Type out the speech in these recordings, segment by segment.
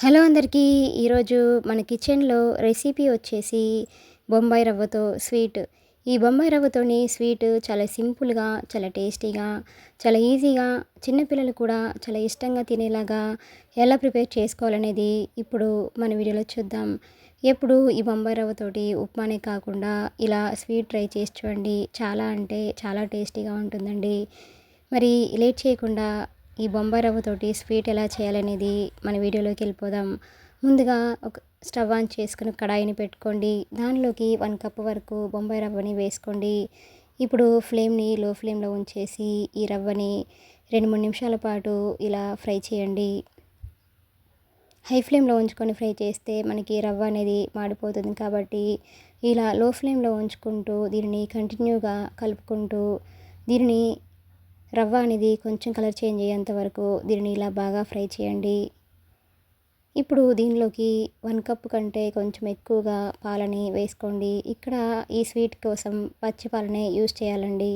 Hello అందరికీ. ఈరోజు మన కిచెన్‌లో రెసిపీ వచ్చేసి బొంబాయి రవ్వతో స్వీట్. ఈ బొంబాయి రవ్వతోని స్వీట్ చాలా సింపుల్‌గా, చాలా టేస్టీగా, చాలా ఈజీగా చిన్న పిల్లలు కూడా చాలా ఇష్టంగా తినేలాగా ఎలా ప్రిపేర్ చేసుకోవాలనేది ఇప్పుడు మన వీడియోలో చూద్దాం. ఎప్పుడు ఈ బొంబాయి రవ్వతోటి ఉప్మానే కాకుండా ఇలా స్వీట్ ట్రై చేసి చూడండి. చాలా అంటే చాలా టేస్టీగా ఉంటుందండి. మరి లేట్ చేయకుండా ఈ బొంబాయి రవ్వతోటి స్వీట్ ఎలా చేయాలనేది మన వీడియోలోకి వెళ్ళిపోదాం. ముందుగా ఒక స్టవ్ ఆన్ చేసుకుని కడాయిని పెట్టుకోండి. దానిలోకి 1 కప్ వరకు బొంబాయి రవ్వని వేసుకోండి. ఇప్పుడు ఫ్లేమ్‌ని లో ఫ్లేమ్‌లో ఉంచేసి ఈ రవ్వని 2, 3 నిమిషాల పాటు ఇలా ఫ్రై చేయండి. హై ఫ్లేమ్‌లో ఉంచుకొని ఫ్రై చేస్తే మనకి రవ్వ అనేది మాడిపోతుంది కాబట్టి ఇలా లో ఫ్లేమ్‌లో ఉంచుకుంటూ దీనిని కంటిన్యూగా కలుపుకుంటూ దీనిని రవ్వ అనేది కొంచెం కలర్ చేంజ్ అయ్యేంత వరకు దీనిని ఇలా బాగా ఫ్రై చేయండి. ఇప్పుడు దీనిలోకి 1 కప్ కంటే కొంచెం ఎక్కువగా పాలని వేసుకోండి. ఇక్కడ ఈ స్వీట్ కోసం పచ్చి పాలనే యూజ్ చేయాలండి.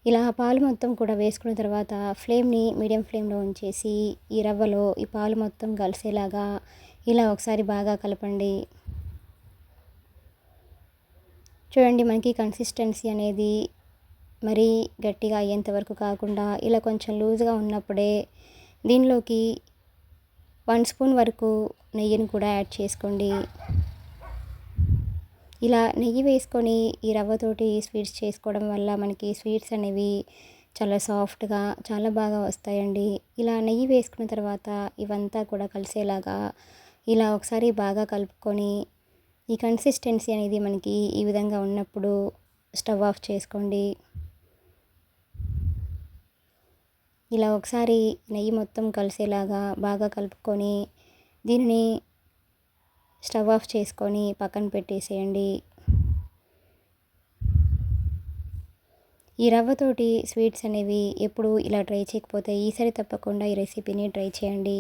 ఇలా పాలు మొత్తం కూడా వేసుకున్న తర్వాత ఫ్లేమ్‌ని మీడియం ఫ్లేమ్‌లో ఉంచేసి ఈ రవ్వలో ఈ పాలు మొత్తం కలిసేలాగా ఇలా ఒకసారి బాగా కలపండి. చూడండి, మనకి కన్సిస్టెన్సీ అనేది మరీ గట్టిగా అయ్యేంత వరకు కాకుండా ఇలా కొంచెం లూజ్‌గా ఉన్నప్పుడే దీనిలోకి 1 స్పూన్ వరకు నెయ్యిని కూడా యాడ్ చేసుకోండి. ఇలా నెయ్యి వేసుకొని ఈ రవ్వతోటి స్వీట్స్ చేసుకోవడం వల్ల మనకి స్వీట్స్ అనేవి చాలా సాఫ్ట్‌గా చాలా బాగా వస్తాయండి. ఇలా నెయ్యి వేసుకున్న తర్వాత ఇవంతా కూడా కలిసేలాగా ఇలా ఒకసారి బాగా కలుపుకొని ఈ కన్సిస్టెన్సీ అనేది మనకి ఈ విధంగా ఉన్నప్పుడు స్టవ్ ఆఫ్ చేసుకోండి. ఇలా ఒకసారి నెయ్యి మొత్తం కలిసేలాగా బాగా కలుపుకొని దీనిని స్టవ్ ఆఫ్ చేసుకొని పక్కన పెట్టేసేయండి. ఈ రవ్వతోటి స్వీట్స్ అనేవి ఎప్పుడు ఇలా ట్రై చేయకపోతే ఈసారి తప్పకుండా ఈ రెసిపీని ట్రై చేయండి.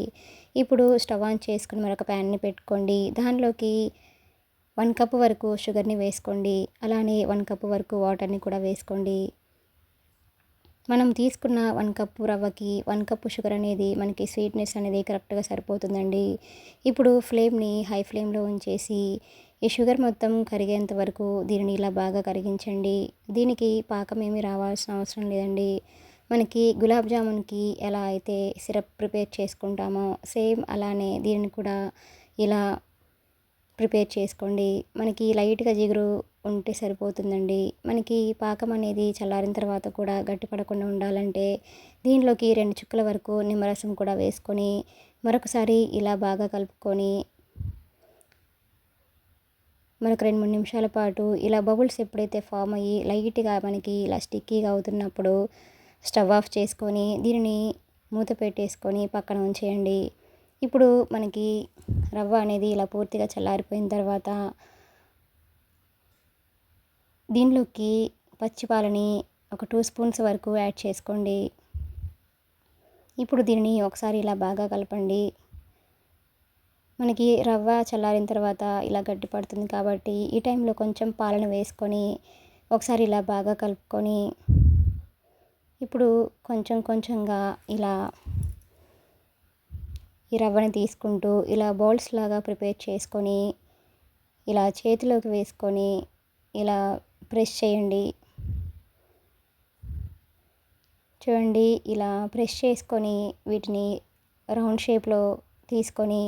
ఇప్పుడు స్టవ్ ఆన్ చేసుకుని మరొక ప్యాన్‌ని పెట్టుకోండి. దానిలోకి 1 కప్ వరకు షుగర్‌ని వేసుకోండి. అలానే 1 కప్ వరకు వాటర్‌ని కూడా వేసుకోండి. మనం తీసుకున్న 1 కప్పు రవ్వకి 1 కప్పు షుగర్ అనేది మనకి స్వీట్‌నెస్ అనేది కరెక్ట్‌గా సరిపోతుందండి. ఇప్పుడు ఫ్లేమ్‌ని హై ఫ్లేమ్‌లో ఉంచేసి ఈ షుగర్ మొత్తం కరిగేంత వరకు దీనిని ఇలా బాగా కరిగించండి. దీనికి పాకం ఏమీ రావాల్సిన అవసరం లేదండి. మనకి గులాబ్ జామున్‌కి ఎలా అయితే సిరప్ ప్రిపేర్ చేసుకుంటామో సేమ్ అలానే దీనిని కూడా ఇలా ప్రిపేర్ చేసుకోండి. మనకి లైట్‌గా జిగురు ఉంటే సరిపోతుందండి. మనకి పాకం అనేది చల్లారిన తర్వాత కూడా గట్టిపడకుండా ఉండాలంటే దీనిలోకి 2 చుక్కల వరకు నిమ్మరసం కూడా వేసుకొని మరొకసారి ఇలా బాగా కలుపుకొని మరొక 2, 3 నిమిషాల పాటు ఇలా బబుల్స్ ఎప్పుడైతే ఫామ్ అయ్యి లైట్‌గా మనకి ఇలా స్టిక్కీగా అవుతున్నప్పుడు స్టవ్ ఆఫ్ చేసుకొని దీనిని మూత పెట్టేసుకొని పక్కన ఉంచేయండి. ఇప్పుడు మనకి రవ్వ అనేది ఇలా పూర్తిగా చల్లారిపోయిన తర్వాత దీనిలోకి పచ్చి పాలని ఒక 2 స్పూన్స్ వరకు యాడ్ చేసుకోండి. ఇప్పుడు దీనిని ఒకసారి ఇలా బాగా కలపండి. మనకి రవ్వ చల్లారిన తర్వాత ఇలా గట్టి పడుతుంది కాబట్టి ఈ టైంలో కొంచెం పాలను వేసుకొని ఒకసారి ఇలా బాగా కలుపుకొని ఇప్పుడు కొంచెం కొంచెంగా ఇలా ఈ రవ్వని తీసుకుంటూ ఇలా బౌల్స్ లాగా ప్రిపేర్ చేసుకొని ఇలా చేతిలోకి వేసుకొని ఇలా ప్రెస్ చేయండి. చూడండి, ఇలా ప్రెస్ చేసుకొని వీటిని రౌండ్ షేప్‌లో తీసుకొని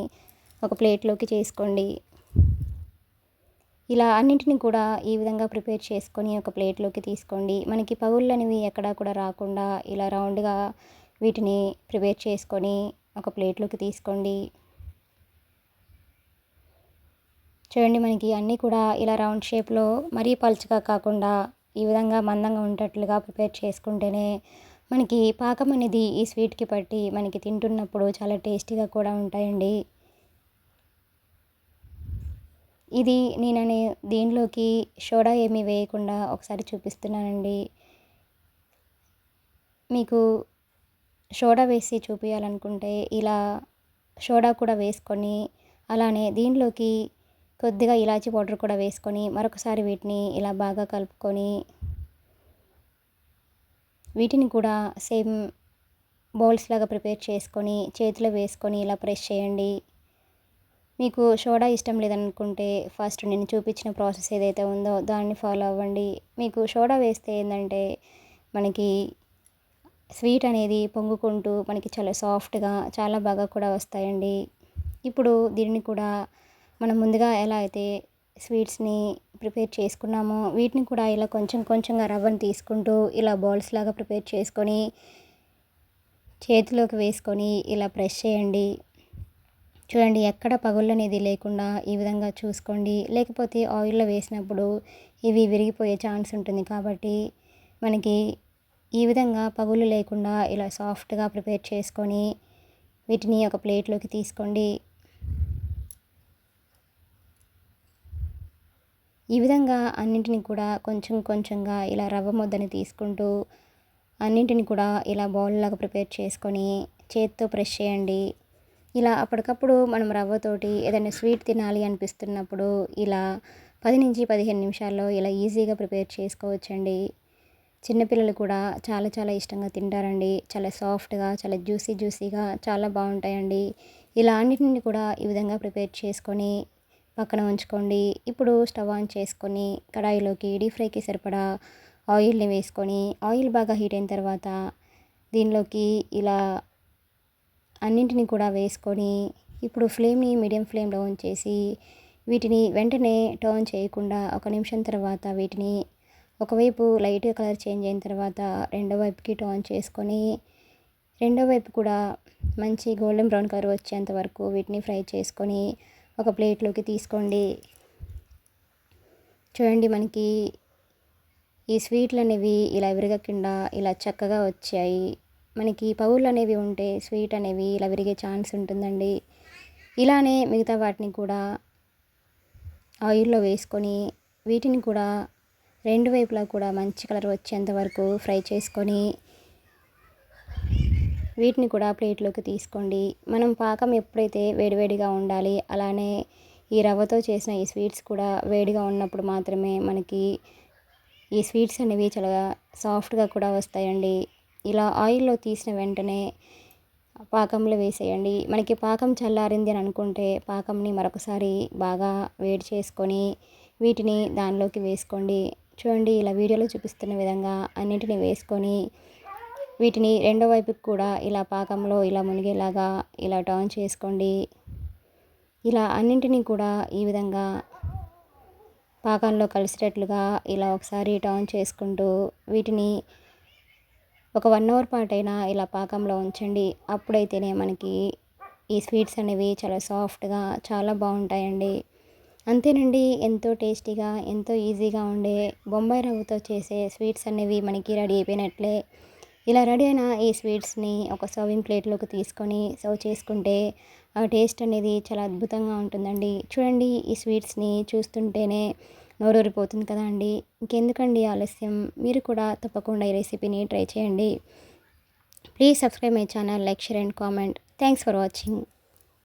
ఒక ప్లేట్‌లోకి చేసుకోండి. ఇలా అన్నింటిని కూడా ఈ విధంగా ప్రిపేర్ చేసుకొని ఒక ప్లేట్‌లోకి తీసుకోండి. మనకి పగుళ్ళనేవి ఎక్కడా కూడా రాకుండా ఇలా రౌండ్‌గా వీటిని ప్రిపేర్ చేసుకొని ఒక ప్లేట్‌లోకి తీసుకోండి. చూడండి, మనకి అన్నీ కూడా ఇలా రౌండ్ షేప్‌లో మరీ పలుచగా కాకుండా ఈ విధంగా మందంగా ఉండేటట్లుగా ప్రిపేర్ చేసుకుంటేనే మనకి పాకం అనేది ఈ స్వీట్‌కి పట్టి మనకి తింటున్నప్పుడు చాలా టేస్టీగా కూడా ఉంటాయండి. ఇది నేననే దీనిలోకి సోడా ఏమీ వేయకుండా ఒకసారి చూపిస్తున్నానండి. మీకు సోడా వేసి చూపియాలనుకుంటే ఇలా సోడా కూడా వేసుకొని అలానే దీనిలోకి కొద్దిగా ఇలాచీ పౌడర్ కూడా వేసుకొని మరొకసారి వీటిని ఇలా బాగా కలుపుకొని వీటిని కూడా సేమ్ బౌల్స్ లాగా ప్రిపేర్ చేసుకొని చేతిలో వేసుకొని ఇలా ప్రెస్ చేయండి. మీకు సోడా ఇష్టం లేదనుకుంటే ఫస్ట్ నేను చూపించిన ప్రాసెస్ ఏదైతే ఉందో దాన్ని ఫాలో అవ్వండి. మీకు సోడా వేస్తే ఏందంటే మనకి స్వీట్ అనేది పొంగుకుంటూ మనకి చాలా సాఫ్ట్‌గా చాలా బాగా కూడా వస్తాయండి. ఇప్పుడు దీనిని కూడా మనం ముందుగా ఎలా అయితే స్వీట్స్‌ని ప్రిపేర్ చేసుకున్నామో వీటిని కూడా ఇలా కొంచెం కొంచెంగా రవ్వను తీసుకుంటూ ఇలా బాల్స్ లాగా ప్రిపేర్ చేసుకొని చేతిలోకి వేసుకొని ఇలా ప్రెస్ చేయండి. చూడండి ఎక్కడ పగుళ్ళనేది లేకుండా ఈ విధంగా చూసుకోండి. లేకపోతే ఆయిల్‌లో వేసినప్పుడు ఇవి విరిగిపోయే ఛాన్స్ ఉంటుంది. కాబట్టి మనకి ఈ విధంగా పగుళ్ళు లేకుండా ఇలా సాఫ్ట్‌గా ప్రిపేర్ చేసుకొని వీటిని ఒక ప్లేట్‌లోకి తీసుకోండి. ఈ విధంగా అన్నింటిని కూడా కొంచెం కొంచెంగా ఇలా రవ్వ ముద్దని తీసుకుంటూ అన్నింటిని కూడా ఇలా బౌల్‌లాగా ప్రిపేర్ చేసుకొని చేత్తో ప్రెస్ చేయండి. ఇలా అప్పటికప్పుడు మనం రవ్వతోటి ఏదైనా స్వీట్ తినాలి అనిపిస్తున్నప్పుడు ఇలా 10-15 నిమిషాల్లో ఇలా ఈజీగా ప్రిపేర్ చేసుకోవచ్చండి. చిన్నపిల్లలు కూడా చాలా చాలా ఇష్టంగా తింటారండి. చాలా సాఫ్ట్‌గా, చాలా జ్యూసీగా చాలా బావుంటాయండి. ఇలా అన్నిటిని కూడా ఈ విధంగా ప్రిపేర్ చేసుకొని పక్కన ఉంచుకోండి. ఇప్పుడు స్టవ్ ఆన్ చేసుకొని కడాయిలోకి డీప్ ఫ్రైకి సరిపడా ఆయిల్‌ని వేసుకొని ఆయిల్ బాగా హీట్ అయిన తర్వాత దీనిలోకి ఇలా అన్నింటిని కూడా వేసుకొని ఇప్పుడు ఫ్లేమ్‌ని మీడియం ఫ్లేమ్‌లో ఉంచేసి వీటిని వెంటనే టర్న్ చేయకుండా ఒక నిమిషం తర్వాత వీటిని ఒకవైపు లైట్‌గా కలర్ చేంజ్ అయిన తర్వాత రెండో వైపుకి టర్న్ చేసుకొని రెండో వైపు కూడా మంచి గోల్డెన్ బ్రౌన్ కలర్ వచ్చేంత వరకు వీటిని ఫ్రై చేసుకొని ఒక ప్లేట్‌లోకి తీసుకోండి. చూడండి మనకి ఈ స్వీట్‌లనేవి ఇలా విరగకుండా ఇలా చక్కగా వచ్చాయి. మనకి పగుళ్ళనేవి ఉంటే స్వీట్ అనేవి ఇలా విరిగే ఛాన్స్ ఉంటుందండి. ఇలానే మిగతా వాటిని కూడా ఆయిల్‌లో వేసుకొని వీటిని కూడా రెండు వైపులా కూడా మంచి కలర్ వచ్చేంత వరకు ఫ్రై చేసుకొని వీటిని కూడా ప్లేట్‌లోకి తీసుకోండి. మనం పాకం ఎప్పుడైతే వేడివేడిగా ఉండాలి. అలానే ఈ రవ్వతో చేసిన ఈ స్వీట్స్ కూడా వేడిగా ఉన్నప్పుడు మాత్రమే మనకి ఈ స్వీట్స్ అనేవి చాలా సాఫ్ట్‌గా కూడా వస్తాయండి. ఇలా ఆయిల్‌లో తీసిన వెంటనే పాకంలో వేసేయండి. మనకి పాకం చల్లారింది అని అనుకుంటే పాకంని మరొకసారి బాగా వేడి చేసుకొని వీటిని దానిలోకి వేసుకోండి. చూడండి ఇలా వీడియోలో చూపిస్తున్న విధంగా అన్నింటిని వేసుకొని వీటిని రెండో వైపుకి కూడా ఇలా పాకంలో ఇలా మునిగేలాగా ఇలా టర్న్ చేసుకోండి. ఇలా అన్నింటినీ కూడా ఈ విధంగా పాకంలో కలిసేటట్లుగా ఇలా ఒకసారి టర్న్ చేసుకుంటూ వీటిని ఒక 1 అవర్ పాటైనా ఇలా పాకంలో ఉంచండి. అప్పుడైతేనే మనకి ఈ స్వీట్స్ అనేవి చాలా సాఫ్ట్‌గా చాలా బాగుంటాయండి. అంతేనండి, ఎంతో టేస్టీగా ఎంతో ఈజీగా ఉండే బొంబాయి రవ్వతో చేసే స్వీట్స్ అనేవి మనకి రెడీ అయిపోయినట్లే. ఇలా రెడీ అయిన ఈ స్వీట్స్‌ని ఒక సర్వింగ్ ప్లేట్‌లోకి తీసుకొని సర్వ్ చేసుకుంటే ఆ టేస్ట్ అనేది చాలా అద్భుతంగా ఉంటుందండి. చూడండి ఈ స్వీట్స్‌ని చూస్తుంటేనే నోరూరిపోతుంది కదా అండి. ఇంకెందుకండి ఆలస్యం, మీరు కూడా తప్పకుండా ఈ రెసిపీని ట్రై చేయండి. Please subscribe my channel, like, share and comment. Thanks for watching.